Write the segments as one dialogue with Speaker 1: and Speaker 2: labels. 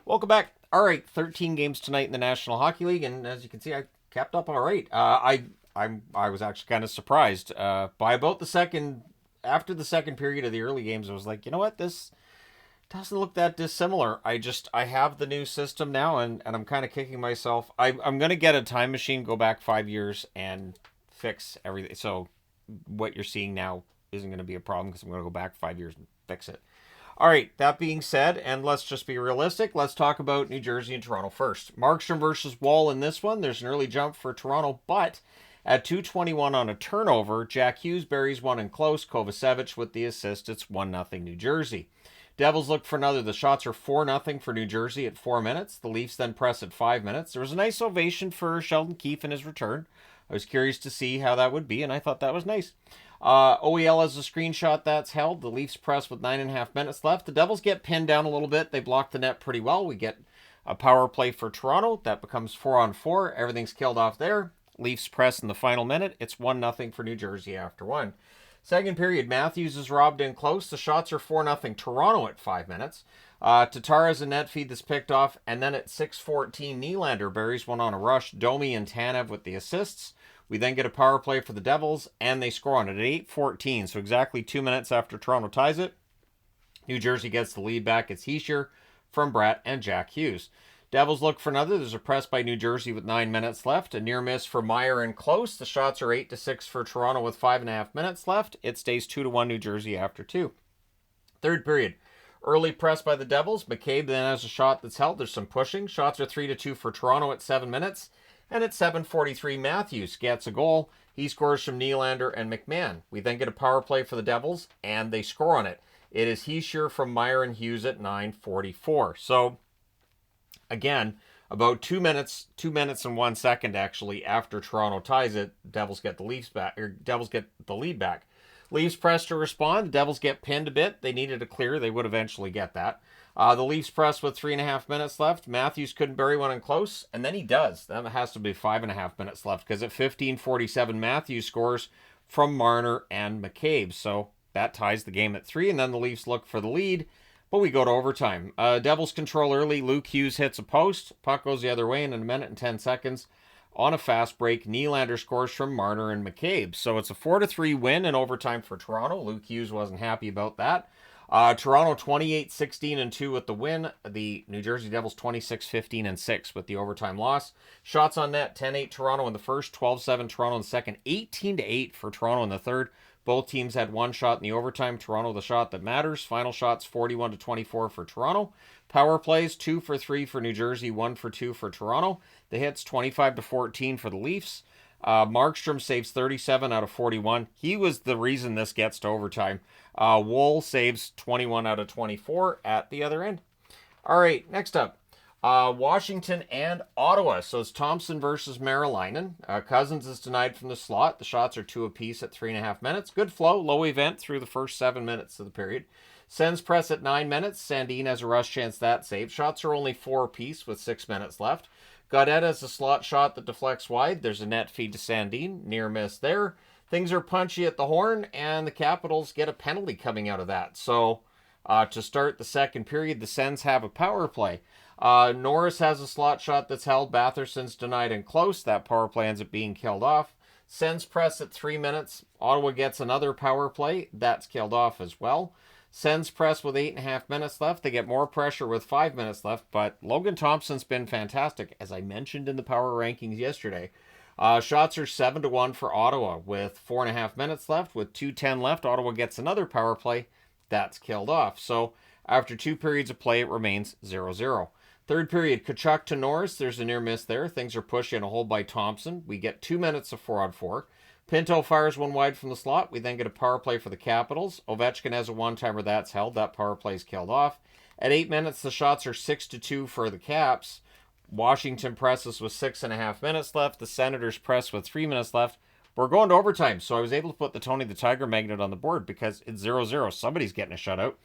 Speaker 1: Welcome back. All right, 13 games tonight in the National Hockey League, and as you can see, I capped up all right. I was actually kind of surprised by about after the second period of the early games. I was like, you know what, this doesn't look that dissimilar. I have the new system now, and I'm kind of kicking myself. I'm gonna get a time machine, go back 5 years, and fix everything. So what you're seeing now isn't going to be a problem because I'm going to go back 5 years and fix it. All right, that being said, and let's just be realistic, let's talk about New Jersey and Toronto first. Markstrom versus Wall in this one. There's an early jump for Toronto, but at 2:21 on a turnover, Jack Hughes buries one in close. Kovacevic with the assist. It's 1-0 New Jersey. Devils look for another. The shots are 4-0 for New Jersey at 4 minutes. The Leafs then press at 5 minutes. There was a nice ovation for Sheldon Keefe in his return. I was curious to see how that would be, and I thought that was nice. OEL has a screenshot that's held. The Leafs press with 9.5 minutes left. The Devils get pinned down a little bit. They block the net pretty well. We get a power play for Toronto. That becomes 4-on-4. Everything's killed off there. Leafs press in the final minute. It's 1-0 for New Jersey after one. Second period, Matthews is robbed in close. The shots are 4-0 Toronto at 5 minutes. Tatar has a net feed that's picked off. And then at 6:14, Nylander buries one on a rush. Domi and Tanev with the assists. We then get a power play for the Devils, and they score on it at 8:14. So exactly 2 minutes after Toronto ties it, New Jersey gets the lead back. It's Hischier from Bratt and Jack Hughes. Devils look for another. There's a press by New Jersey with 9 minutes left. A near miss for Meyer and close. The shots are 8-6 for Toronto with 5.5 minutes left. It stays 2-1 New Jersey after two. Third period. Early press by the Devils. McCabe then has a shot that's held. There's some pushing. Shots are 3-2 for Toronto at 7 minutes. And at 7:43, Matthews gets a goal. He scores from Nylander and McMahon. We then get a power play for the Devils, and they score on it. It is Hischier from Meyer and Hughes at 9:44. So, again, about 2 minutes and 1 second actually after Toronto ties it, Devils get the lead back. Leafs press to respond. The Devils get pinned a bit. They needed a clear. They would eventually get that. The Leafs press with 3.5 minutes left. Matthews couldn't bury one in close, and then he does. That has to be 5.5 minutes left because at 15:47, Matthews scores from Marner and McCabe. So that ties the game at 3, and then the Leafs look for the lead, but we go to overtime. Devils control early. Luke Hughes hits a post. Puck goes the other way in a minute and 10 seconds. On a fast break, Nylander scores from Marner and McCabe. So it's a 4-3 win in overtime for Toronto. Luke Hughes wasn't happy about that. Toronto 28-16-2 with the win. The New Jersey Devils 26-15-6 with the overtime loss. Shots on net, 10-8 Toronto in the first, 12-7 Toronto in the second, 18-8 for Toronto in the third. Both teams had one shot in the overtime. Toronto the shot that matters. Final shots 41-24 for Toronto. Power plays 2 for 3 for New Jersey, 1 for 2 for Toronto. The hits 25-14 for the Leafs. Markstrom saves 37 out of 41. He was the reason this gets to overtime. Wool saves 21 out of 24 at the other end. All right, next up. Washington and Ottawa. So it's Thompson versus Marilainen. Cousins is denied from the slot. The shots are 2 apiece at 3.5 minutes. Good flow, low event through the first 7 minutes of the period. Sens press at 9 minutes. Sandin has a rush chance that save. Shots are only 4 apiece with 6 minutes left. Gaudette has a slot shot that deflects wide. There's a net feed to Sandin. Near miss there. Things are punchy at the horn, and the Capitals get a penalty coming out of that. So to start the second period, the Sens have a power play. Norris has a slot shot that's held. Batherson's denied and close. That power play ends up being killed off. Sens press at 3 minutes. Ottawa gets another power play. That's killed off as well. Sens press with 8.5 minutes left. They get more pressure with 5 minutes left, but Logan Thompson's been fantastic, as I mentioned in the power rankings yesterday. Shots are 7-1 for Ottawa with 4.5 minutes left. With 2:10 left, Ottawa gets another power play. That's killed off. So after 2 periods of play, it remains 0-0. Third period, Tkachuk to Norris. There's a near miss there. Things are pushed in a hole by Thompson. We get 2 minutes of 4-on-4. Pinto fires one wide from the slot. We then get a power play for the Capitals. Ovechkin has a one-timer that's held. That power play is killed off. At 8 minutes, the shots are 6-2 for the Caps. Washington presses with 6.5 minutes left. The Senators press with 3 minutes left. We're going to overtime, so I was able to put the Tony the Tiger magnet on the board because it's 0-0. Somebody's getting a shutout.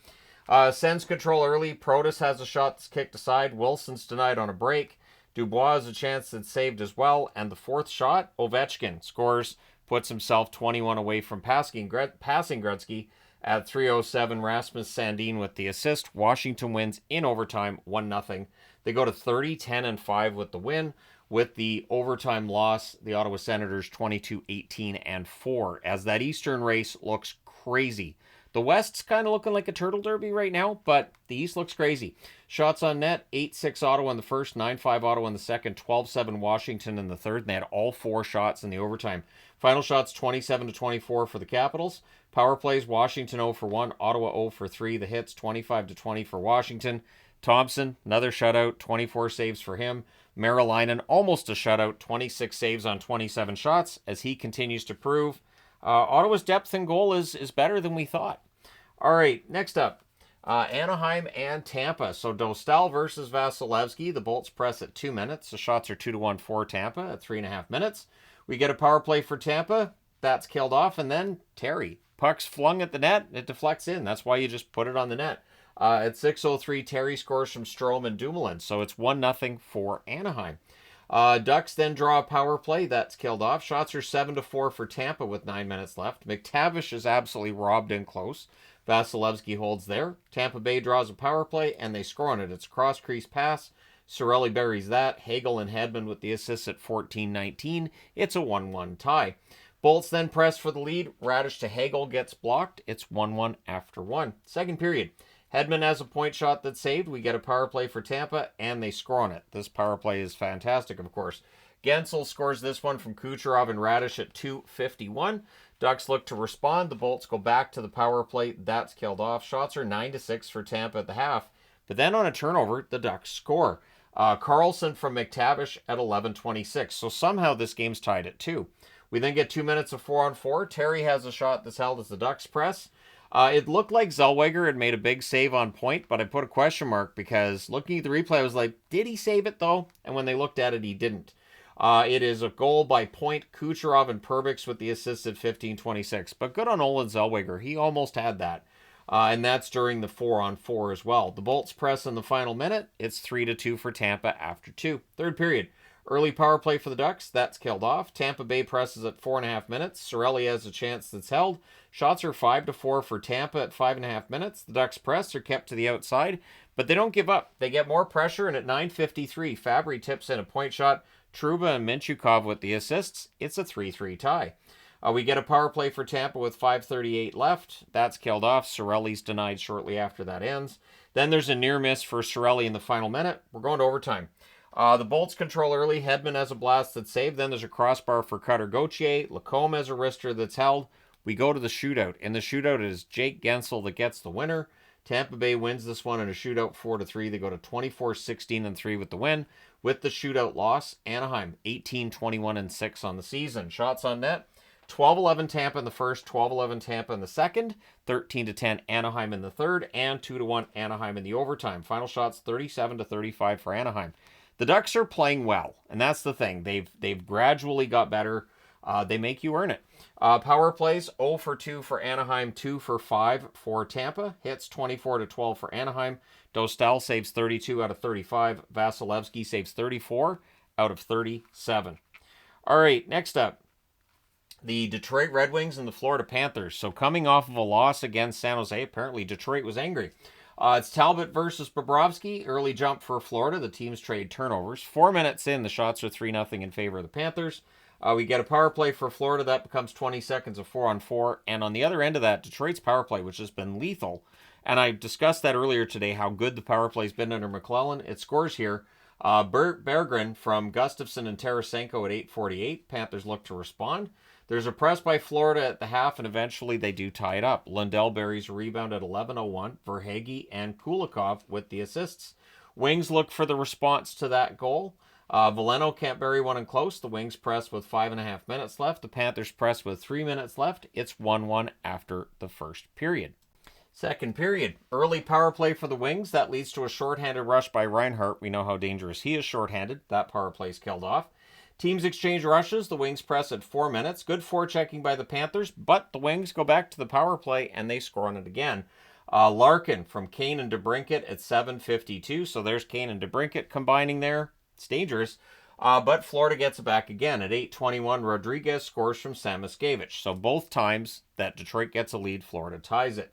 Speaker 1: Sens control early. Protas has a shot that's kicked aside. Wilson's denied on a break. Dubois has a chance that's saved as well. And the fourth shot, Ovechkin scores, puts himself 21 away from passing Gretzky. At 3:07, Rasmus Sandin with the assist. Washington wins in overtime, 1-0. They go to 30-10-5 with the win. With the overtime loss, the Ottawa Senators 22-18-4, as that Eastern race looks crazy. The West's kind of looking like a turtle derby right now, but the East looks crazy. Shots on net, 8-6 Ottawa in the first, 9-5 Ottawa in the second, 12-7 Washington in the third, and they had all 4 shots in the overtime. Final shots, 27-24 for the Capitals. Power plays, Washington 0 for 1, Ottawa 0 for 3. The hits, 25-20 for Washington. Thompson, another shutout, 24 saves for him. Marilainen, almost a shutout, 26 saves on 27 shots, as he continues to prove Ottawa's depth in goal is better than we thought. All right, next up, Anaheim and Tampa. So Dostal versus Vasilevsky. The Bolts press at 2 minutes. The shots are 2-1 for Tampa at 3.5 minutes. We get a power play for Tampa. That's killed off, and then Terry. Puck's flung at the net. It deflects in. That's why you just put it on the net. At 6:03, Terry scores from Strome and Dumoulin. So it's 1-0 for Anaheim. Ducks then draw a power play. That's killed off. Shots are 7-4 for Tampa with 9 minutes left. McTavish is absolutely robbed in close. Vasilevsky holds there. Tampa Bay draws a power play, and they score on it. It's a cross-crease pass. Cirelli buries that. Hagel and Hedman with the assists at 14-19. It's a 1-1 tie. Bolts then press for the lead. Radish to Hagel gets blocked. It's 1-1 after 1. Second period. Hedman has a point shot that's saved. We get a power play for Tampa, and they score on it. This power play is fantastic, of course. Gensel scores this one from Kucherov and Radish at 2:51. Ducks look to respond. The Bolts go back to the power play. That's killed off. Shots are 9-6 for Tampa at the half. But then on a turnover, the Ducks score. Carlson from McTavish at 11:26. So somehow this game's tied at 2. We then get 2 minutes of 4-on-4. Terry has a shot that's held as the Ducks press. It looked like Zellweger had made a big save on point, but I put a question mark because looking at the replay, I was like, did he save it though? And when they looked at it, he didn't. It is a goal by Point, Kucherov, and Perbix with the assist at 15:26. But good on Olin Zellweger. He almost had that. And that's during the 4-on-4 as well. The Bolts press in the final minute. It's 3-2 for Tampa after 2. Third period. Early power play for the Ducks. That's killed off. Tampa Bay presses at 4.5 minutes. Cirelli has a chance that's held. Shots are 5-4 for Tampa at 5.5 minutes. The Ducks press are kept to the outside, but they don't give up. They get more pressure, and at 9:53, Fabry tips in a point shot. Trouba and Minchukov with the assists. It's a 3-3 tie. We get a power play for Tampa with 5:38 left. That's killed off. Cirelli's denied shortly after that ends. Then there's a near miss for Cirelli in the final minute. We're going to overtime. The Bolts control early. Hedman has a blast that's saved. Then there's a crossbar for Cutter Gauthier. Lacombe has a wrister that's held. We go to the shootout. In the shootout, it is Jake Gensel that gets the winner. Tampa Bay wins this one in a shootout 4-3. They go to 24-16-3 with the win. With the shootout loss, Anaheim 18-21-6 on the season. Shots on net, 12-11 Tampa in the first, 12-11 Tampa in the second, 13-10 Anaheim in the third, and 2-1 Anaheim in the overtime. Final shots 37-35 for Anaheim. The Ducks are playing well, and that's the thing. They've gradually got better. They make you earn it. Power plays 0 for 2 for Anaheim, 2 for 5 for Tampa. Hits 24-12 for Anaheim. Dostal saves 32 out of 35. Vasilevsky saves 34 out of 37. All right, next up, the Detroit Red Wings and the Florida Panthers. So coming off of a loss against San Jose, apparently Detroit was angry. It's Talbot versus Bobrovsky. Early jump for Florida. The teams trade turnovers. 4 minutes in, the shots are 3-0 in favor of the Panthers. We get a power play for Florida. That becomes 20 seconds of 4-on-4. And on the other end of that, Detroit's power play, which has been lethal. And I discussed that earlier today, how good the power play's been under McClellan. It scores here. Berggren from Gustafsson and Tarasenko at 8:48. Panthers look to respond. There's a press by Florida at the half, and eventually they do tie it up. Lundell buries a rebound at 11:01. Verhaeghe and Kulikov with the assists. Wings look for the response to that goal. Veleno can't bury one in close. The Wings press with 5.5 minutes left. The Panthers press with 3 minutes left. It's 1-1 after the first period. Second period. Early power play for the Wings. That leads to a shorthanded rush by Reinhart. We know how dangerous he is shorthanded. That power play's killed off. Teams exchange rushes. The Wings press at 4 minutes. Good forechecking by the Panthers, but the Wings go back to the power play and they score on it again. Larkin from Kane and DeBrincat at 7:52. So there's Kane and DeBrincat combining there. It's dangerous. But Florida gets it back again. At 8:21, Rodriguez scores from Samoskevich. So both times that Detroit gets a lead, Florida ties it.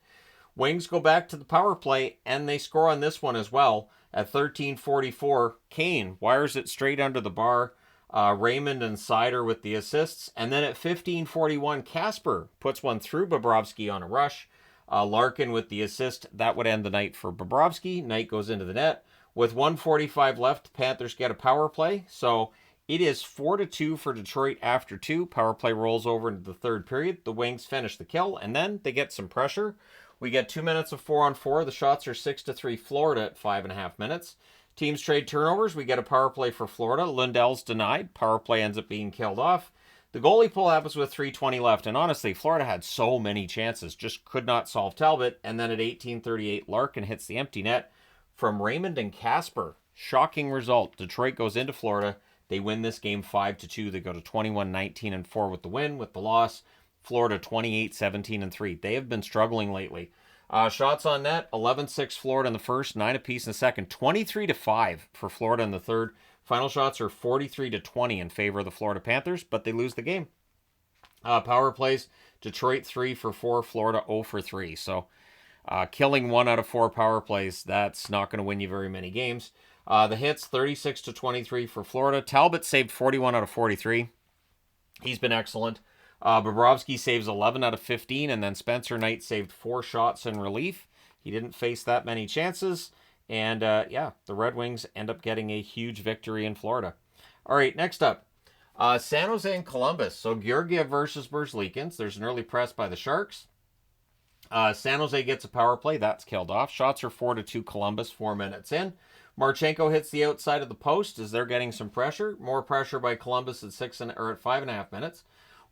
Speaker 1: Wings go back to the power play, and they score on this one as well. At 13:44, Kane wires it straight under the bar. Raymond and Sider with the assists. And then at 15:41, Casper puts one through Bobrovsky on a rush. Larkin with the assist. That would end the night for Bobrovsky. Knight goes into the net. With 1:45 left, the Panthers get a power play. So it is 4-2 for Detroit after 2. Power play rolls over into the third period. The Wings finish the kill, and then they get some pressure. We get 2 minutes of 4-on-4. The shots are 6-3 Florida at 5.5 minutes. Teams trade turnovers. We get a power play for Florida. Lundell's denied. Power play ends up being killed off. The goalie pull happens with 3:20 left. And honestly, Florida had so many chances. Just could not solve Talbot. And then at 18:38, Larkin hits the empty net from Raymond and Casper. Shocking result. Detroit goes into Florida. They win this game 5-2. They go to 21-19-4 with the win. With the loss, Florida 28-17-3. They have been struggling lately. Shots on net, 11-6 Florida in the first, 9 apiece in the second, 23-5 for Florida in the third. Final shots are 43-20 in favor of the Florida Panthers, but they lose the game. Power plays, Detroit 3 for 4, Florida 0 for 3. So killing 1 out of 4 power plays, that's not going to win you very many games. The hits, 36-23 for Florida. Talbot saved 41 out of 43. He's been excellent. Bobrovsky saves 11 out of 15, and then Spencer Knight saved 4 shots in relief. He didn't face that many chances, and the Red Wings end up getting a huge victory in Florida. All right, next up, San Jose and Columbus. So Georgiev versus Merzlikins. There's an early press by the Sharks. San Jose gets a power play. That's killed off. Shots are 4-2 Columbus, 4 minutes in. Marchenko hits the outside of the post as they're getting some pressure. More pressure by Columbus at 5.5 minutes.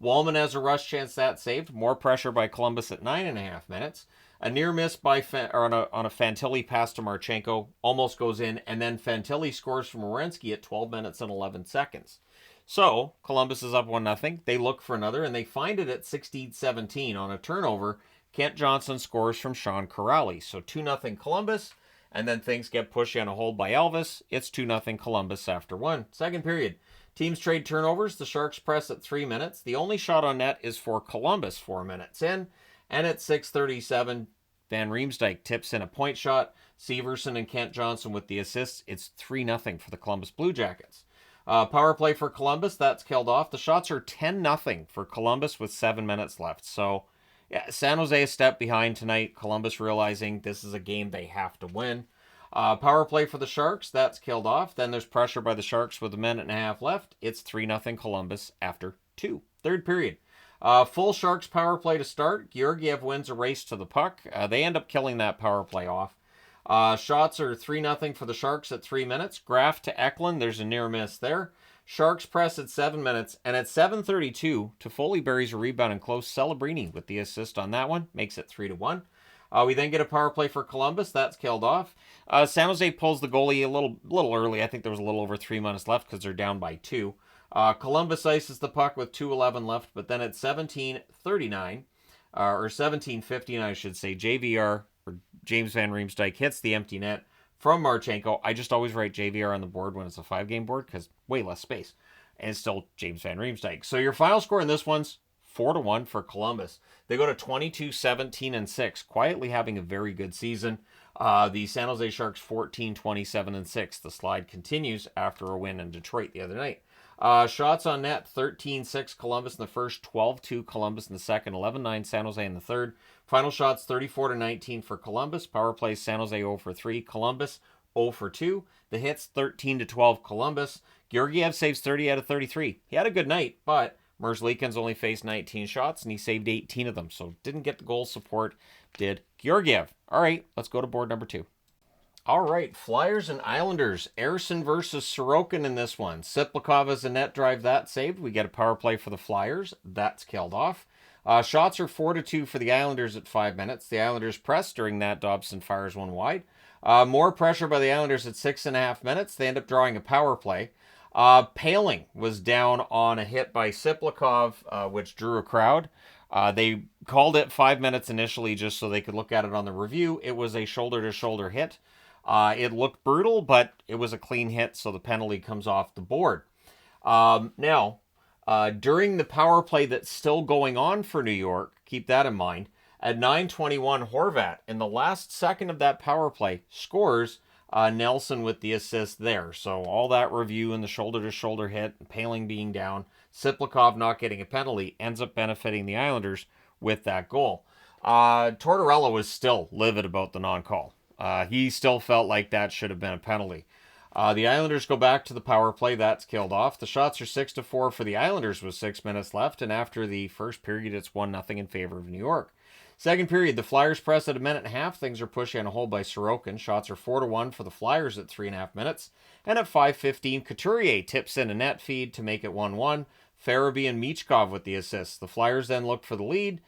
Speaker 1: Wallman has a rush chance, that saved. More pressure by Columbus at 9.5 minutes. A near miss by on a Fantilli pass to Marchenko almost goes in, and then Fantilli scores from Werenski at 12 minutes and 11 seconds. So Columbus is up 1-0. They look for another, and they find it at 16-17 on a turnover. Kent Johnson scores from Sean Corrali. So 2-0 Columbus, and then things get pushed on a hold by Elvis. It's 2-0 Columbus after 1. Second period. Teams trade turnovers. The Sharks press at 3 minutes. The only shot on net is for Columbus 4 minutes in. And at 6:37, Van Riemsdyk tips in a point shot. Severson and Kent Johnson with the assists. It's 3-0 for the Columbus Blue Jackets. Power play for Columbus. That's killed off. The shots are 10-0 for Columbus with 7 minutes left. So, yeah, San Jose a step behind tonight. Columbus realizing this is a game they have to win. Power play for the Sharks, that's killed off. Then there's pressure by the Sharks with 1.5 minutes left. It's 3-0 Columbus after 2. Third period. Full Sharks power play to start. Georgiev wins a race to the puck. They end up killing that power play off. Shots are 3-0 for the Sharks at 3 minutes. Graf to Eklund, there's a near miss there. Sharks press at 7 minutes, and at 7:32, Toffoli buries a rebound and close. Celebrini with the assist on that one, makes it 3-1. We then get a power play for Columbus. That's killed off. San Jose pulls the goalie a little early. I think there was a little over 3 minutes left because they're down by 2. Columbus ices the puck with 2:11 left, but then at 17:39, or 17:59, I should say, JVR, or James Van Riemsdyk, hits the empty net from Marchenko. I just always write JVR on the board when it's a 5-game board because way less space. And it's still James Van Riemsdyk. So your final score in this one's 4-1 for Columbus. They go to 22-17-6, quietly having a very good season. The San Jose Sharks 14-27-6. The slide continues after a win in Detroit the other night. Shots on net, 13-6 Columbus in the first, 12-2 Columbus in the second, 11-9 San Jose in the third. Final shots, 34-19 for Columbus. Power plays, San Jose 0 for 3, Columbus 0 for 2. The hits, 13-12 Columbus. Georgiev saves 30 out of 33. He had a good night, but Merzlikins only faced 19 shots, and he saved 18 of them, so didn't get the goal support, did Georgiev. All right, let's go to board number 2. All right, Flyers and Islanders. Ersson versus Sorokin in this one. Siplikov has a net drive, that saved. We get a power play for the Flyers. That's killed off. Shots are 4-2 for the Islanders at 5 minutes. The Islanders press. During that, Dobson fires one wide. More pressure by the Islanders at 6.5 minutes. They end up drawing a power play. Paling was down on a hit by Siplikov, which drew a crowd. They called it 5 minutes initially just so they could look at it on the review. It was a shoulder-to-shoulder hit. It looked brutal, but it was a clean hit, so the penalty comes off the board. Now, during the power play that's still going on for New York, keep that in mind. At 9:21, Horvat, in the last second of that power play, scores. Nelson with the assist there. So all that review and the shoulder-to-shoulder hit, Paling being down, Siplikov not getting a penalty, ends up benefiting the Islanders with that goal. Tortorella was still livid about the non-call. He still felt like that should have been a penalty. The Islanders go back to the power play. That's killed off. The shots are 6-4 for the Islanders with 6 minutes left, and after the first period, it's 1-0 in favor of New York. Second period, the Flyers press at a minute and a half. Things are pushed in a hole by Sorokin. Shots are 4-1 for the Flyers at 3.5 minutes. And at 5:15, Couturier tips in a net feed to make it 1-1. Farabee and Michkov with the assists. The Flyers then look for the lead.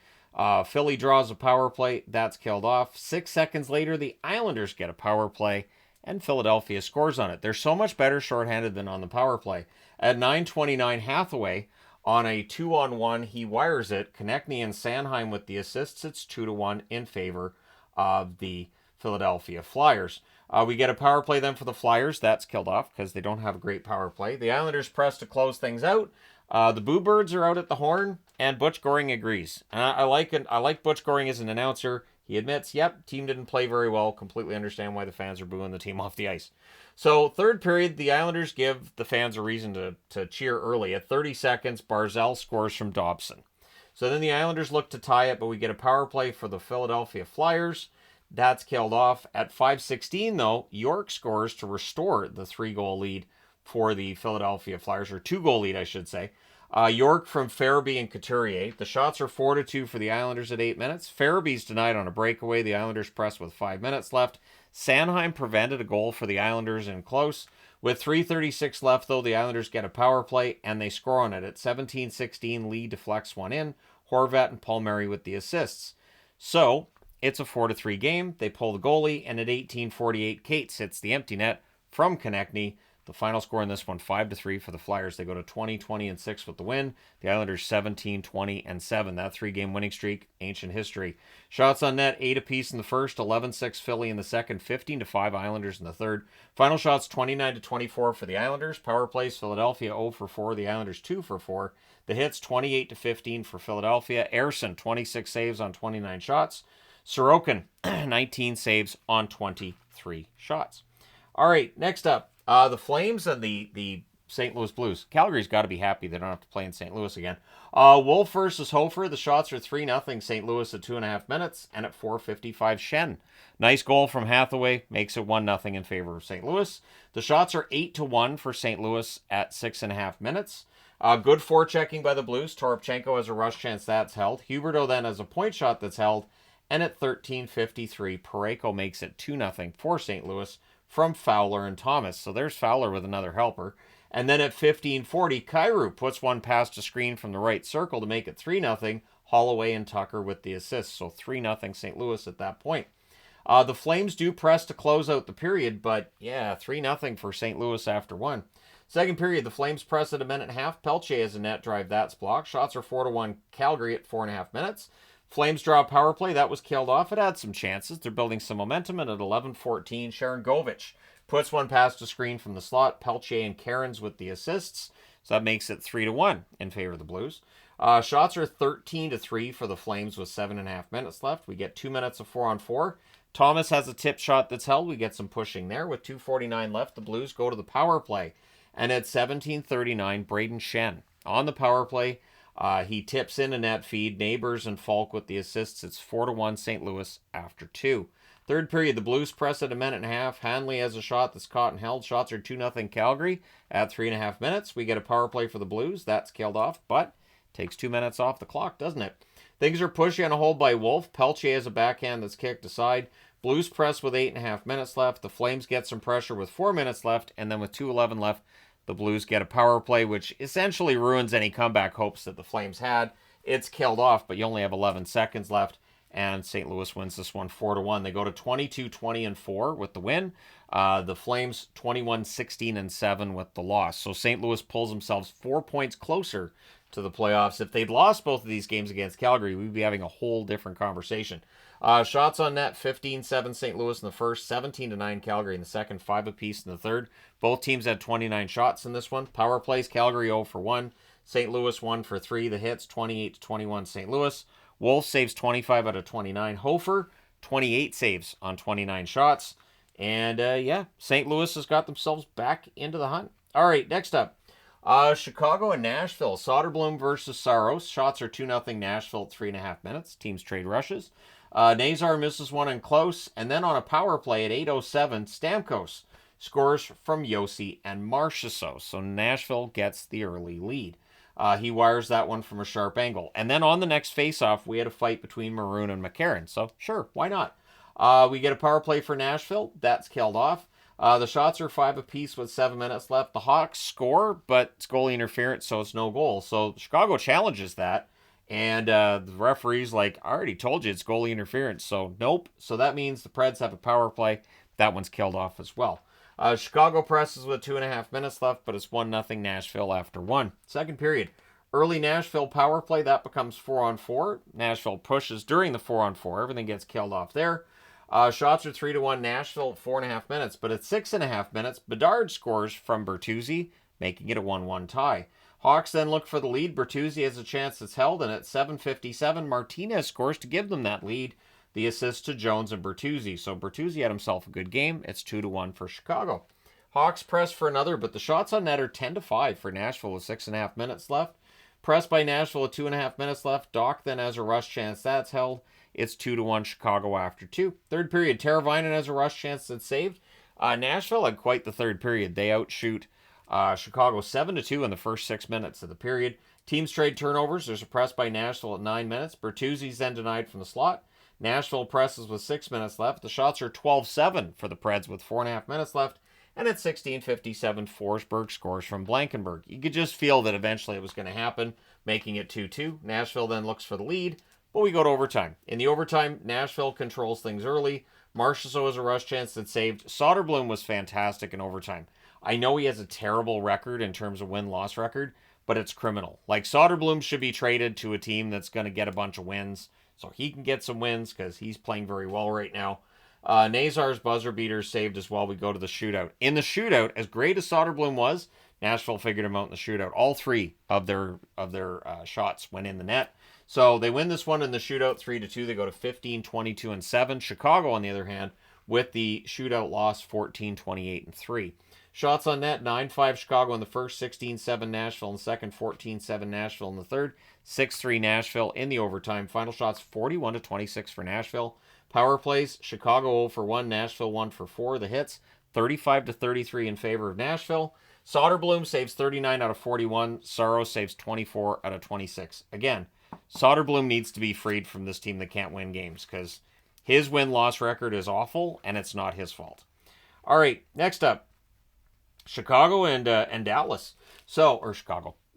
Speaker 1: Philly draws a power play. That's killed off. 6 seconds later, the Islanders get a power play, and Philadelphia scores on it. They're so much better shorthanded than on the power play. At 9:29, Hathaway, on a 2-on-1, he wires it. Konechny and Sanheim with the assists. It's 2-1 in favor of the Philadelphia Flyers. We get a power play then for the Flyers. That's killed off because they don't have a great power play. The Islanders press to close things out. The Boo Birds are out at the horn, and Butch Goring agrees. And I like Butch Goring as an announcer. He admits, yep, team didn't play very well. Completely understand why the fans are booing the team off the ice. So, third period, the Islanders give the fans a reason to cheer early. At 30 seconds, Barzal scores from Dobson. So then the Islanders look to tie it, but we get a power play for the Philadelphia Flyers. That's killed off. At 5:16, though, York scores to restore the 3-goal lead for the Philadelphia Flyers, or 2-goal lead, I should say. York from Farabee and Couturier. The shots are 4-2 for the Islanders at 8 minutes. Farabee's denied on a breakaway. The Islanders press with 5 minutes left. Sanheim prevented a goal for the Islanders in close. With 3:36 left, though, the Islanders get a power play, and they score on it. At 17:16, Lee deflects one in. Horvat and Palmieri with the assists. So, it's a 4-3 game. They pull the goalie, and at 18:48, Cates hits the empty net from Konechny. The final score in this one, 5-3 for the Flyers. They go to 20-20-6 with the win. The Islanders 17-20-7. That 3-game winning streak, ancient history. Shots on net, 8 apiece in the first, 11-6 Philly in the second, 15-5 Islanders in the third. Final shots, 29-24 for the Islanders. Power plays, Philadelphia 0-4. The Islanders 2-4. The hits, 28-15 for Philadelphia. Ersson, 26 saves on 29 shots. Sorokin, 19 saves on 23 shots. All right, next up. The Flames and the St. Louis Blues. Calgary's got to be happy they don't have to play in St. Louis again. Wolf versus Hofer. The shots are 3-0 St. Louis at 2.5 minutes, and at 4:55 Shen. Nice goal from Hathaway, makes it 1-0 in favor of St. Louis. The shots are 8-1 for St. Louis at 6.5 minutes. Good forechecking by the Blues. Toropchenko has a rush chance that's held. Huberdeau then has a point shot that's held, and at 13:53 Parayko makes it 2-0 for St. Louis from Fowler and Thomas. So there's Fowler with another helper. And then at 15:40, Kyrou puts one past a screen from the right circle to make it 3-0. Holloway and Tucker with the assists. So 3-0 St. Louis at that point. The Flames do press to close out the period, but yeah, 3-0 for St. Louis after one. Second period, the Flames press at a minute and a half. Pelche has a net drive. That's blocked. Shots are 4-1 Calgary at 4.5 minutes. Flames draw a power play. That was killed off. It had some chances. They're building some momentum. And at 11:14, Sharon Govich puts one past a screen from the slot. Pelche and Cairns with the assists. So that makes it 3-1 in favor of the Blues. Shots are 13-3 for the Flames with 7.5 minutes left. We get 2 minutes of 4-on-4. Thomas has a tip shot that's held. We get some pushing there. With 2:49 left, the Blues go to the power play. And at 17:39, Braden Shen on the power play. He tips in a net feed. Neighbors and Falk with the assists. It's 4-1 St. Louis after 2. Third period, the Blues press at a minute and a half. Hanley has a shot that's caught and held. Shots are 2-0 Calgary at 3.5 minutes. We get a power play for the Blues. That's killed off, but takes 2 minutes off the clock, doesn't it? Things are pushy on a hold by Wolf. Pelche has a backhand that's kicked aside. Blues press with 8.5 minutes left. The Flames get some pressure with 4 minutes left, and then with 2:11 left, the Blues get a power play, which essentially ruins any comeback hopes that the Flames had. It's killed off, but you only have 11 seconds left, and St. Louis wins this one 4-1. They go to 22-20-4 with the win. The Flames 21-16-7 with the loss. So St. Louis pulls themselves 4 points closer to the playoffs. If they'd lost both of these games against Calgary, we'd be having a whole different conversation. Shots on net, 15-7 St. Louis in the first, 17-9 Calgary in the second, 5 apiece in the third. Both teams had 29 shots in this one. Power plays, Calgary 0 for 1. St. Louis 1 for 3. The hits, 28-21 St. Louis. Wolf saves 25 out of 29. Hofer, 28 saves on 29 shots. And yeah, St. Louis has got themselves back into the hunt. All right, next up. Chicago and Nashville. Soderblom versus Saros. Shots are 2-0 Nashville at 3.5 minutes. Teams trade rushes. Nazar misses one in close. And then on a power play at 8:07, Stamkos scores from Yossi and Marchessault. So Nashville gets the early lead. He wires that one from a sharp angle. And then on the next faceoff, we had a fight between Maroon and McCarron. So sure, why not? We get a power play for Nashville. That's killed off. The shots are 5 apiece with 7 minutes left. The Hawks score, but it's goalie interference, so it's no goal. So Chicago challenges that, and the referee's like, I already told you it's goalie interference, so nope. So that means the Preds have a power play. That one's killed off as well. Chicago presses with 2.5 minutes left, but it's 1-0 Nashville after 1. Second period. Early Nashville power play, that becomes 4-on-4. Nashville pushes during the 4-on-4. Everything gets killed off there. Shots are 3-1 Nashville at 4.5 minutes, but at 6.5 minutes, Bedard scores from Bertuzzi, making it a 1-1 tie. Hawks then look for the lead. Bertuzzi has a chance that's held, and at 7:57, Martinez scores to give them that lead. The assist to Jones and Bertuzzi. So Bertuzzi had himself a good game. It's 2-1 for Chicago. Hawks press for another, but the shots on net are 10-5 for Nashville with 6.5 minutes left. Press by Nashville with 2.5 minutes left. Doc then has a rush chance. That's held. It's 2-1 Chicago after 2. Third period, Teravainen has a rush chance that's saved. Nashville had quite the third period. They outshoot Chicago 7-2 in the first 6 minutes of the period. Teams trade turnovers. There's a press by Nashville at 9 minutes. Bertuzzi's then denied from the slot. Nashville presses with 6 minutes left. The shots are 12-7 for the Preds with 4.5 minutes left. And at 16:57, Forsberg scores from Blankenburg. You could just feel that eventually it was going to happen, making it 2-2. Nashville then looks for the lead, but we go to overtime. In the overtime, Nashville controls things early. Marchessault has a rush chance that's saved. Soderblom was fantastic in overtime. I know he has a terrible record in terms of win-loss record, but it's criminal. Like, Soderblom should be traded to a team that's going to get a bunch of wins, so he can get some wins because he's playing very well right now. Nazar's buzzer beater saved as well. We go to the shootout. In the shootout, as great as Soderblom was, Nashville figured him out in the shootout. All 3 of their shots went in the net. So they win this one in the shootout 3-2. They go to 15, 22, and 7. Chicago, on the other hand, with the shootout loss 14, 28, and 3. Shots on net, 9-5 Chicago in the first, 16-7 Nashville in the second, 14-7 Nashville in the third, 6-3 Nashville in the overtime. Final shots 41-26 for Nashville. Power plays, Chicago 0 for 1, Nashville 1 for 4. The hits, 35-33 in favor of Nashville. Soderblom saves 39 out of 41. Saros saves 24 out of 26. Again, Soderblom needs to be freed from this team that can't win games because his win-loss record is awful, and it's not his fault. All right, next up, Chicago and Dallas.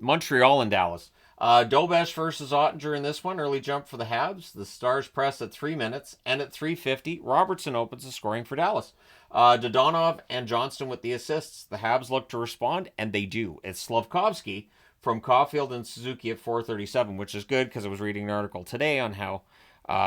Speaker 1: Montreal and Dallas. Dobesh versus Ottinger in this one. Early jump for the Habs. The Stars press at 3 minutes, and at 3:50, Robertson opens the scoring for Dallas. Dodonov and Johnston with the assists. The Habs look to respond, and they do. It's Slavkovsky from Caulfield and Suzuki at 4:37, which is good because I was reading an article today on how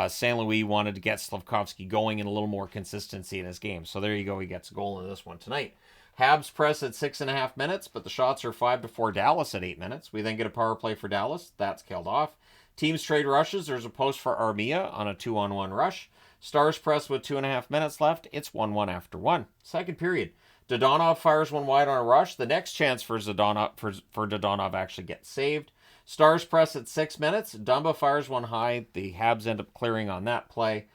Speaker 1: St. Louis wanted to get Slavkovsky going and a little more consistency in his game. So there you go. He gets a goal in this one tonight. Habs press at 6.5 minutes, but the shots are 5-4 Dallas at 8 minutes. We then get a power play for Dallas. That's killed off. Teams trade rushes. There's a post for Armia on a 2-on-1 rush. Stars press with 2.5 minutes left. It's 1-1 after 1. Second period. Dodonov fires one wide on a rush. The next chance for Dodonov actually gets saved. Stars press at 6 minutes. Dumba fires one high. The Habs end up clearing on that play.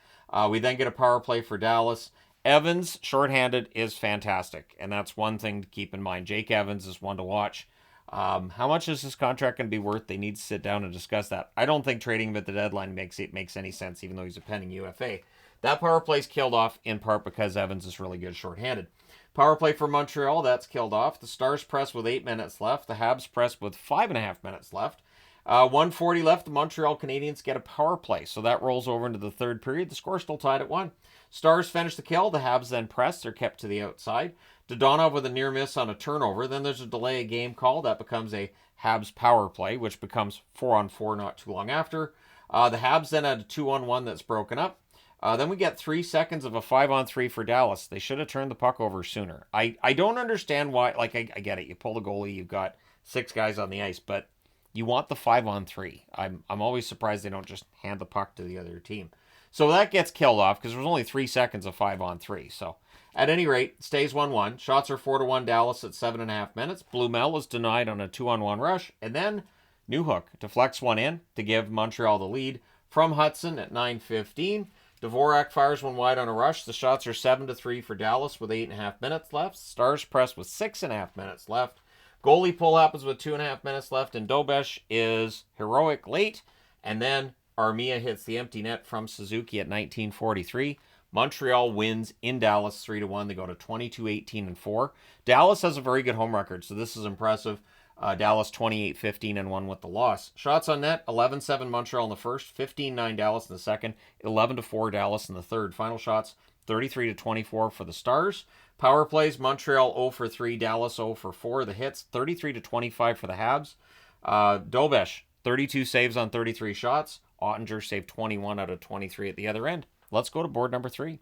Speaker 1: We then get a power play for Dallas. Evans, shorthanded, is fantastic, and that's one thing to keep in mind. Jake Evans is one to watch. How much is this contract going to be worth? They need to sit down and discuss that. I don't think trading him at the deadline makes any sense, even though he's a pending UFA. That power play's killed off in part because Evans is really good shorthanded. Power play for Montreal, that's killed off. The Stars press with 8 minutes left. The Habs press with 5.5 minutes left. 1:40 left. The Montreal Canadiens get a power play, so that rolls over into the third period. The score's still tied at 1. Stars finish the kill. The Habs then press. They're kept to the outside. Dodonov with a near miss on a turnover. Then there's a delay of game call. That becomes a Habs power play, which becomes 4-on-4 not too long after. The Habs then had a 2-on-1 that's broken up. Then we get 3 seconds of a 5-on-3 for Dallas. They should have turned the puck over sooner. I don't understand why. Like, I get it. You pull the goalie, you've got 6 guys on the ice, but you want the 5-on-3. I'm always surprised they don't just hand the puck to the other team. So that gets killed off because there was only 3 seconds of 5-on-3. So at any rate, stays 1-1. Shots are 4-1 Dallas at 7.5 minutes. Blumel is denied on a 2-on-1 rush. And then Newhook deflects one in to give Montreal the lead from Hudson at 9:15. Dvorak fires one wide on a rush. The shots are 7-3 for Dallas with 8.5 minutes left. Stars press with 6.5 minutes left. Goalie pull happens with 2.5 minutes left, and Dobesh is heroic late. And then Armia hits the empty net from Suzuki at 19:43. Montreal wins in Dallas 3-1. They go to 22-18-4. Dallas has a very good home record, so this is impressive. Dallas 28-15-1 with the loss. Shots on net, 11-7 Montreal in the first, 15-9 Dallas in the second, 11-4 Dallas in the third. Final shots, 33-24 for the Stars. Power plays, Montreal 0-3, Dallas 0-4. The hits, 33-25 for the Habs. Dobesh, 32 saves on 33 shots. Ottinger saved 21 out of 23 at the other end. Let's go to board number 3.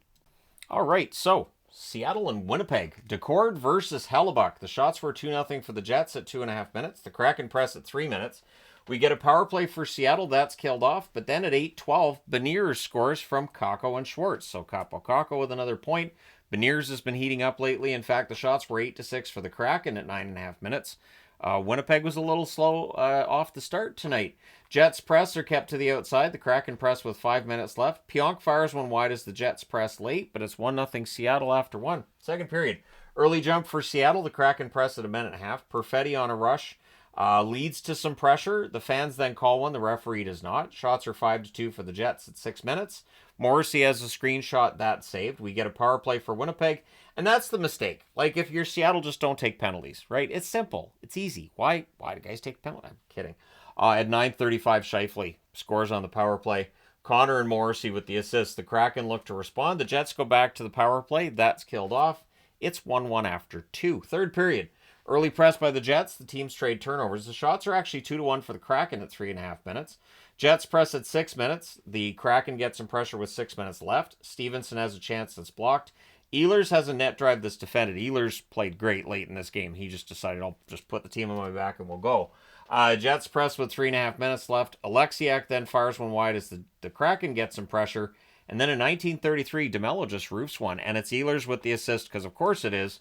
Speaker 1: All right, so Seattle and Winnipeg. Decord versus Hellebuck. The shots were 2-0 for the Jets at 2.5 minutes. The Kraken press at 3 minutes. We get a power play for Seattle. That's killed off. But then at 8:12, Beniers scores from Kakko and Schwartz. So Kakko with another point. Beniers has been heating up lately. In fact, the shots were 8-6 for the Kraken at 9.5 minutes. Winnipeg was a little slow off the start tonight. Jets press are kept to the outside. The Kraken press with 5 minutes left. Pionk fires one wide as the Jets press late, but it's 1-0 Seattle after 1. Second period. Early jump for Seattle. The Kraken press at 1.5 minutes. Perfetti on a rush. Leads to some pressure. The fans then call one. The referee does not. Shots are 5-2 for the Jets at 6 minutes. Morrissey has a screenshot that's saved. We get a power play for Winnipeg. And that's the mistake. Like, if you're Seattle, just don't take penalties, right? It's simple. It's easy. Why do guys take penalties? I'm kidding. At 9:35, Scheifele scores on the power play. Connor and Morrissey with the assist. The Kraken look to respond. The Jets go back to the power play. That's killed off. It's 1-1 after 2. Third period. Early press by the Jets. The teams trade turnovers. The shots are actually 2-1 for the Kraken at 3.5 minutes. Jets press at 6 minutes. The Kraken gets some pressure with 6 minutes left. Stevenson has a chance that's blocked. Ehlers has a net drive that's defended. Ehlers played great late in this game. He just decided, I'll just put the team on my back and we'll go. Jets press with 3.5 minutes left. Alexiak then fires one wide as the Kraken gets some pressure. And then in 1933, DeMello just roofs one. And it's Ehlers with the assist, because of course it is.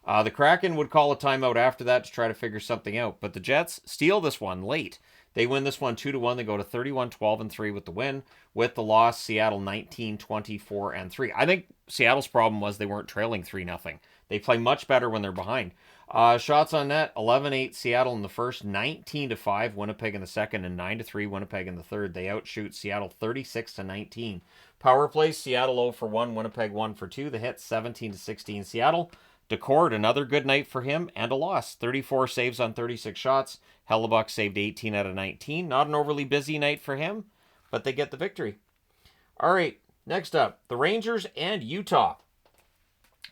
Speaker 1: The Kraken would call a timeout after that to try to figure something out. But the Jets steal this one late. They win this one 2-1. They go to 31-12-3 with the win. With the loss, Seattle 19-24-3. I think Seattle's problem was they weren't trailing 3-0. They play much better when they're behind. Shots on net, 11-8 Seattle in the first, 19-5 Winnipeg in the second, and 9-3 Winnipeg in the third. They outshoot Seattle 36-19. Power plays, Seattle 0-1, Winnipeg 1-2. The hit 17-16 Seattle. Decord, another good night for him, and a loss. 34 saves on 36 shots. Hellebuck saved 18 out of 19. Not an overly busy night for him, but they get the victory. All right, next up, the Rangers and Utah.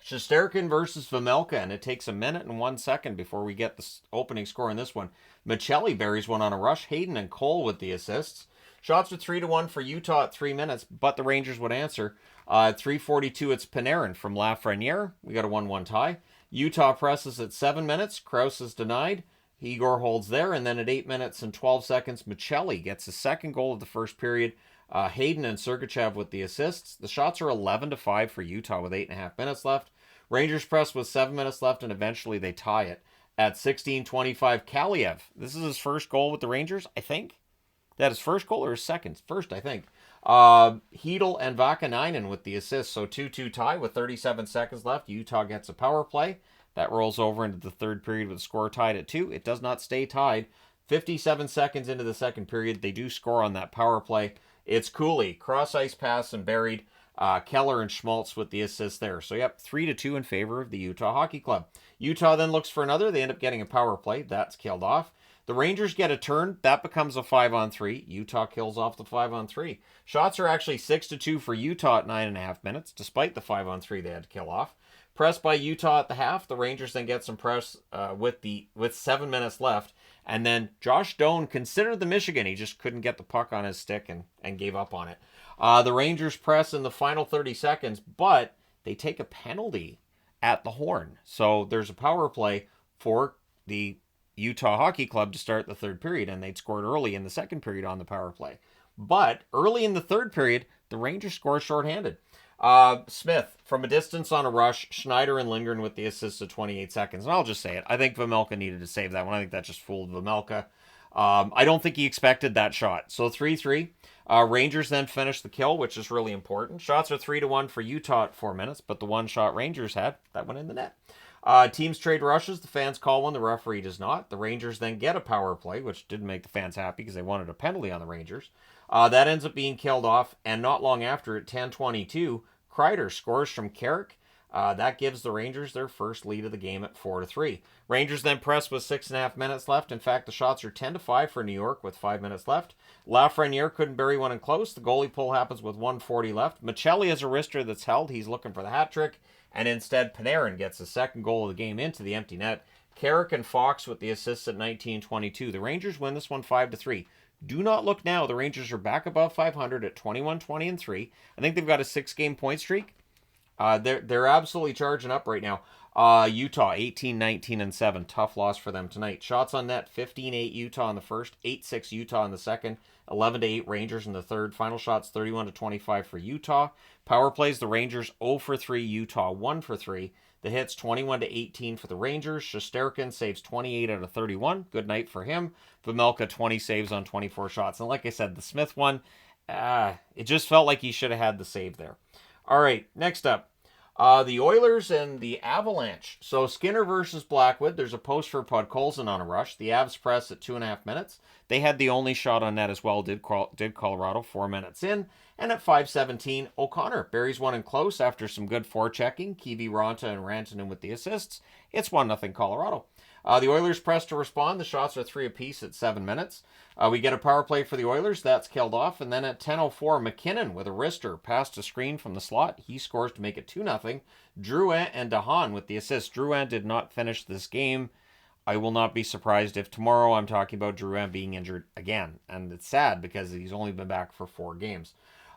Speaker 1: Shesterkin versus Vejmelka, and it takes 1 minute and 1 second before we get the opening score in this one. Michelli buries one on a rush. Hayden and Cole with the assists. Shots are 3-1 for Utah at 3 minutes, but the Rangers would answer. At 3:42, it's Panarin from Lafreniere. We got a 1-1 tie. Utah presses at 7 minutes. Krause is denied. Igor holds there, and then at 8 minutes and 12 seconds, Michelli gets the second goal of the first period. Hayden and Sergachev with the assists. The shots are 11-5 for Utah with 8.5 minutes left. Rangers press with 7 minutes left, and eventually they tie it. At 16:25, Kaliev. This is his first goal with the Rangers, I think. That his first goal or his second? First, I think. Hedl and Vakanainen with the assist. So 2-2 tie with 37 seconds left. Utah gets a power play. That rolls over into the third period with the score tied at 2. It does not stay tied. 57 seconds into the second period, they do score on that power play. It's Cooley, cross-ice pass and buried. Keller and Schmaltz with the assist there. So, yep, 3-2 in favor of the Utah Hockey Club. Utah then looks for another. They end up getting a power play. That's killed off. The Rangers get a turn. That becomes a 5-on-3. Utah kills off the 5-on-3. Shots are actually 6-2 for Utah at 9.5 minutes, despite the 5-on-3 they had to kill off. Press by Utah at the half. The Rangers then get some press with 7 minutes left. And then Josh Doan considered the Michigan. He just couldn't get the puck on his stick and gave up on it. The Rangers press in the final 30 seconds, but they take a penalty at the horn. So there's a power play for the Utah Hockey Club to start the third period, and they'd scored early in the second period on the power play. But early in the third period, the Rangers score shorthanded. Smith, from a distance on a rush, Schneider and Lindgren with the assist of 28 seconds. And I'll just say it. I think Vejmelka needed to save that one. I think that just fooled Vejmelka. I don't think he expected that shot. So 3-3. Rangers then finish the kill, which is really important. Shots are 3-1 for Utah at 4 minutes, but the one shot Rangers had, that went in the net. Teams trade rushes. The fans call one. The referee does not. The Rangers then get a power play, which didn't make the fans happy because they wanted a penalty on the Rangers. That ends up being killed off, and not long after, at 10:22, Kreider scores from Carrick. That gives the Rangers their first lead of the game at 4-3. Rangers then press with 6.5 minutes left. In fact, the shots are 10-5 for New York with 5 minutes left. Lafreniere couldn't bury one in close. The goalie pull happens with 1:40 left. Michelli has a wrister that's held. He's looking for the hat trick. And instead, Panarin gets the second goal of the game into the empty net. Carrick and Fox with the assists at 19:22. The Rangers win this one 5-3. Do not look now. The Rangers are back above 500 at 21-20-3. I think they've got a 6-game point streak. They're absolutely charging up right now. Utah 18-19-7. Tough loss for them tonight. Shots on net 15-8 Utah in the first, 8-6 Utah in the second, 11-8 Rangers in the third. Final shots 31-25 for Utah. Power plays, the Rangers 0-3, Utah 1-3. The hits 21-18 for the Rangers. Shesterkin saves 28 out of 31. Good night for him. Vejmelka 20 saves on 24 shots. And like I said, the Smith one, it just felt like he should have had the save there. All right, next up. The Oilers and the Avalanche. So Skinner versus Blackwood. There's a post for Podkolzin on a rush. The Avs press at 2.5 minutes. They had the only shot on net as well, did Colorado, 4 minutes in. And at 5:17, O'Connor buries one in close after some good forechecking. Kivi, Ronta, and Rantanen with the assists. It's 1-0 Colorado. The Oilers press to respond. The shots are 3 apiece at 7 minutes. We get a power play for the Oilers. That's killed off. And then at 10:04, McKinnon with a wrister passed a screen from the slot. He scores to make it 2-0. Drouin and Dahan with the assist. Drouin did not finish this game. I will not be surprised if tomorrow I'm talking about Drouin being injured again. And it's sad because he's only been back for 4 games.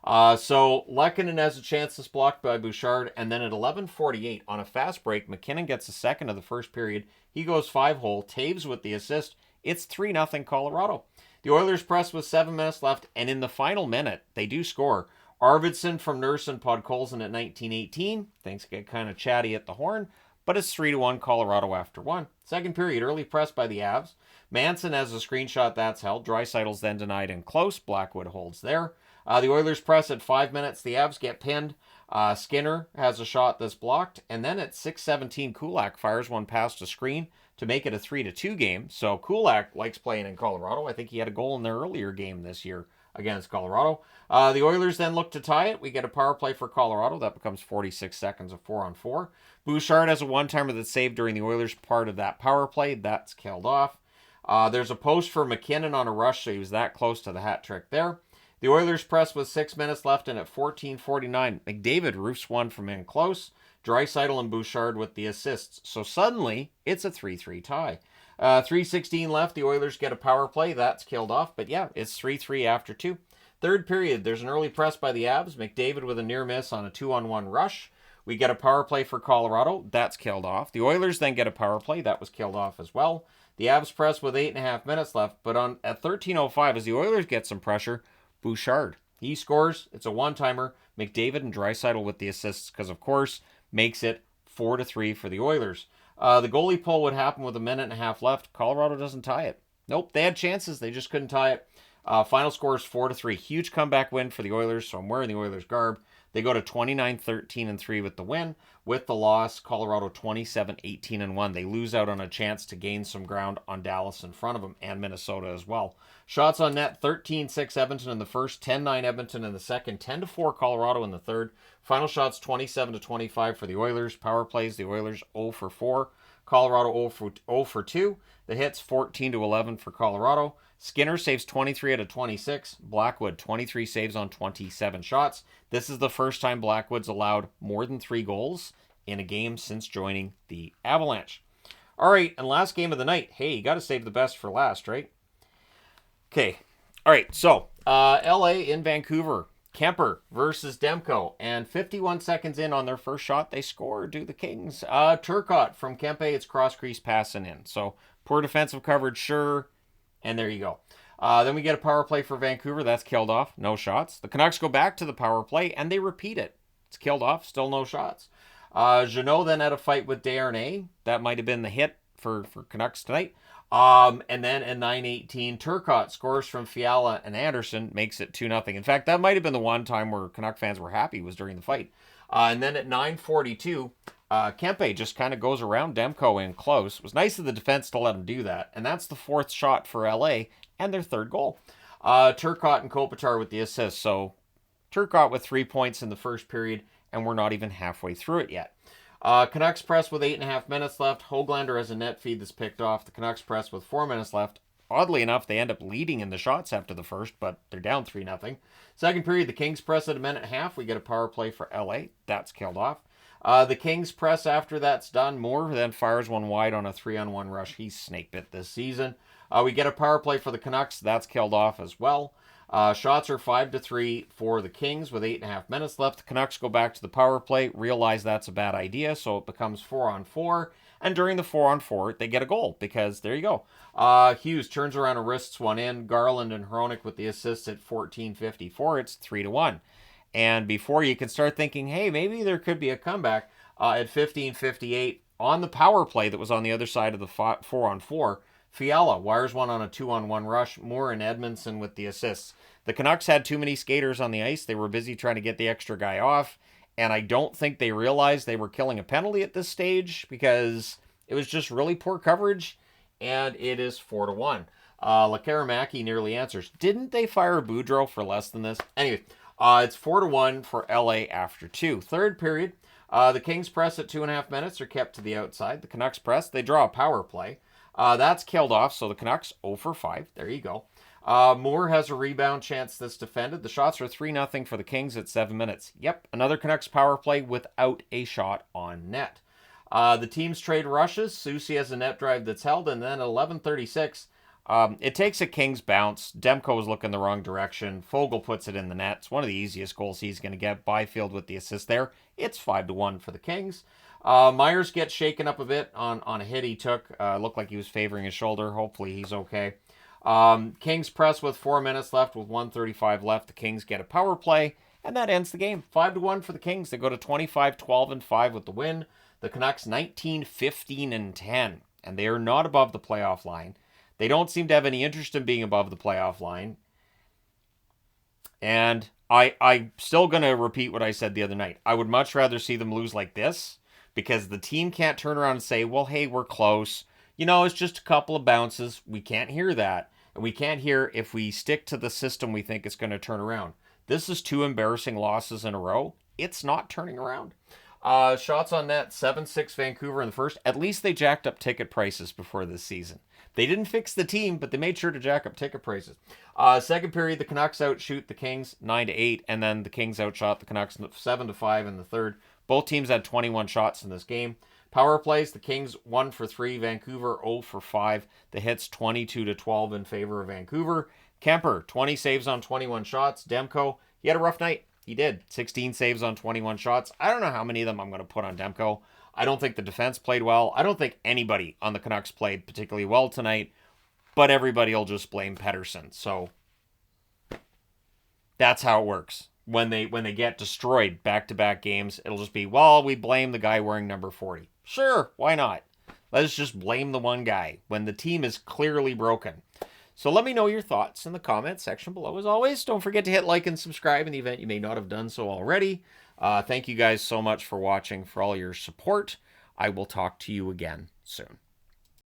Speaker 1: So Lehkonen has a chance that's blocked by Bouchard, and then at 11:48 on a fast break, McKinnon gets a second of the first period. He goes 5-hole. Taves with the assist. It's 3-0 Colorado. The Oilers press with 7 minutes left, and in the final minute, they do score. Arvidsson from Nurse and Podkolzin at 19:18. Things get kind of chatty at the horn, but it's 3-1 Colorado after 1. Second period, early press by the Avs. Manson has a screenshot that's held. Dreisaitl's then denied in close. Blackwood holds there. The Oilers press at 5 minutes. The Avs get pinned. Skinner has a shot that's blocked. And then at 6:17, Kulak fires one past a screen to make it a 3-2 game. So Kulak likes playing in Colorado. I think he had a goal in their earlier game this year against Colorado. The Oilers then look to tie it. We get a power play for Colorado. That becomes 46 seconds of 4-on-4. Bouchard has a one-timer that's saved during the Oilers' part of that power play. That's killed off. There's a post for McKinnon on a rush, so he was that close to the hat trick there. The Oilers press with 6 minutes left, and at 14:49, McDavid roofs one from in close. Draisaitl and Bouchard with the assists. So suddenly, it's a 3-3 tie. 3:16 left, the Oilers get a power play. That's killed off, but yeah, it's 3-3 after 2. Third period, there's an early press by the Avs. McDavid with a near miss on a 2-on-1 rush. We get a power play for Colorado. That's killed off. The Oilers then get a power play. That was killed off as well. The Avs press with 8.5 minutes left, but at 13:05, as the Oilers get some pressure, Bouchard, he scores. It's a one-timer. McDavid and Draisaitl with the assists because, of course, makes it 4-3 for the Oilers. The goalie pull would happen with 1.5 minutes left. Colorado doesn't tie it. Nope, they had chances. They just couldn't tie it. Final score is 4-3. Huge comeback win for the Oilers, so I'm wearing the Oilers garb. They go to 29-13-3 with the win. With the loss, Colorado 27-18-1. They lose out on a chance to gain some ground on Dallas in front of them and Minnesota as well. Shots on net, 13-6 Edmonton in the first, 10-9 Edmonton in the second, 10-4 Colorado in the third. Final shots 27-25 for the Oilers. Power plays, the Oilers 0-4. Colorado 0-2. The hits 14-11 for Colorado. Skinner saves 23 out of 26. Blackwood 23 saves on 27 shots. This is the first time Blackwood's allowed more than 3 goals in a game since joining the Avalanche. All right, and last game of the night. Hey, you got to save the best for last, right? Okay. All right, so LA in Vancouver. Kemper versus Demko, and 51 seconds in on their first shot, they score. Do the Kings. Turcotte from Kempe, it's cross crease passing in. So poor defensive coverage, sure, and there you go. Then we get a power play for Vancouver. That's killed off. No shots. The Canucks go back to the power play, and they repeat it. It's killed off. Still no shots. Jeannot then had a fight with Desharnais. That might have been the hit for Canucks tonight. And then at 9:18, Turcotte scores from Fiala and Anderson, makes it 2-0. In fact, that might have been the one time where Canuck fans were happy was during the fight. And then at 9:42, Kempe just kind of goes around Demko in close. It was nice of the defense to let him do that. And that's the fourth shot for LA and their third goal. Turcotte and Kopitar with the assists. So Turcotte with 3 points in the first period, and we're not even halfway through it yet. Canucks press with 8.5 minutes left. Höglander has a net feed that's picked off. The Canucks press with 4 minutes left. Oddly enough, they end up leading in the shots after the first, but they're down 3-0. Second period, the Kings press at 1.5. We get a power play for LA. That's killed off. The Kings press after that's done. Moore then fires one wide on a 3-on-1 rush. He's snake bit this season. We get a power play for the Canucks. That's killed off as well. Shots are 5-3 for the Kings with 8.5 minutes left. The Canucks go back to the power play, realize that's a bad idea, so it becomes 4-on-4. And during the 4-on-4, they get a goal because there you go. Hughes turns around and wrists one in. Garland and Hronik with the assists at 14:54. It's 3-1. And before you can start thinking, hey, maybe there could be a comeback, at 15:58 on the power play that was on the other side of the 4-on-4, Fiala wires one on a 2-on-1 rush. Moore and Edmondson with the assists. The Canucks had too many skaters on the ice. They were busy trying to get the extra guy off. And I don't think they realized they were killing a penalty at this stage because it was just really poor coverage. And it is 4-1. Lekaramaki nearly answers. Didn't they fire Boudreau for less than this? Anyway, it's 4-1 for LA after 2. Third period, the Kings press at 2.5 minutes are kept to the outside. The Canucks press. They draw a power play. That's killed off, so the Canucks 0-for-5. There you go. Moore has a rebound chance that's defended. The shots are 3-0 for the Kings at 7 minutes. Yep, another Canucks power play without a shot on net. The teams trade rushes. Soucy has a net drive that's held, and then at 11:36, it takes a Kings bounce. Demko is looking the wrong direction. Fogle puts it in the net. It's one of the easiest goals he's going to get. Byfield with the assist there. It's 5-1 for the Kings. Myers gets shaken up a bit on a hit he took. Looked like he was favoring his shoulder. Hopefully he's okay. Kings press with 4 minutes left with 1:35 left. The Kings get a power play, and that ends the game. 5-1 for the Kings. They go to 25-12-5 with the win. The Canucks 19-15-10, and they are not above the playoff line. They don't seem to have any interest in being above the playoff line. And I'm still going to repeat what I said the other night. I would much rather see them lose like this, because the team can't turn around and say, well, hey, we're close. You know, it's just a couple of bounces. We can't hear that. And we can't hear if we stick to the system we think it's going to turn around. This is 2 embarrassing losses in a row. It's not turning around. Shots on net, 7-6 Vancouver in the first. At least they jacked up ticket prices before this season. They didn't fix the team, but they made sure to jack up ticket prices. Second period, the Canucks outshoot the Kings 9-8, and then the Kings outshot the Canucks 7-5 in the third. Both teams had 21 shots in this game. Power plays, the Kings 1-for-3, Vancouver 0-for-5. The hits 22-12 in favor of Vancouver. Kemper, 20 saves on 21 shots. Demko, he had a rough night. He did. 16 saves on 21 shots. I don't know how many of them I'm going to put on Demko. I don't think the defense played well. I don't think anybody on the Canucks played particularly well tonight, but everybody will just blame Pettersson. So that's how it works. When they get destroyed back-to-back games, it'll just be, well, we blame the guy wearing number 40. Sure, why not? Let's just blame the one guy when the team is clearly broken. So let me know your thoughts in the comments section below. As always, don't forget to hit like and subscribe in the event you may not have done so already. Thank you guys so much for watching, for all your support. I will talk to you again soon.